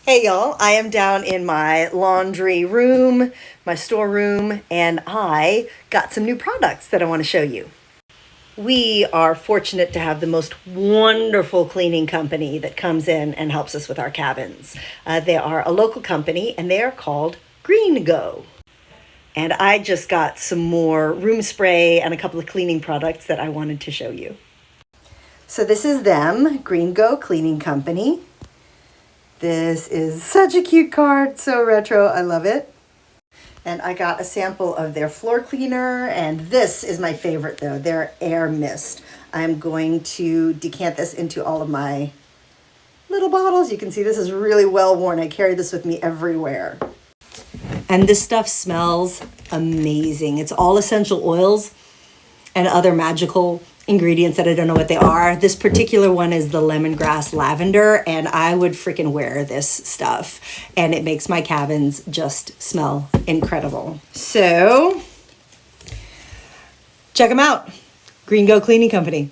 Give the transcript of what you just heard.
Hey y'all, I am down in my laundry room, my storeroom, and I got some new products that I want to show you. We are fortunate to have the most wonderful cleaning company that comes in and helps us with our cabins. They are a local company and they are called GreenGo. And I just got some more room spray and a couple of cleaning products that I wanted to show you. So this is them, GreenGo Cleaning Company. This is such a cute card, so retro, I love it. And I got a sample of their floor cleaner, and this is my favorite though, their air mist. I'm going to decant this into all of my little bottles. You can see this is really well worn. I carry this with me everywhere. And this stuff smells amazing. It's all essential oils and other magical ingredients that I don't know what they are. This particular one is the lemongrass lavender, and I would freaking wear this stuff. And it makes my cabins just smell incredible. So check them out. GreenGo Cleaning Company.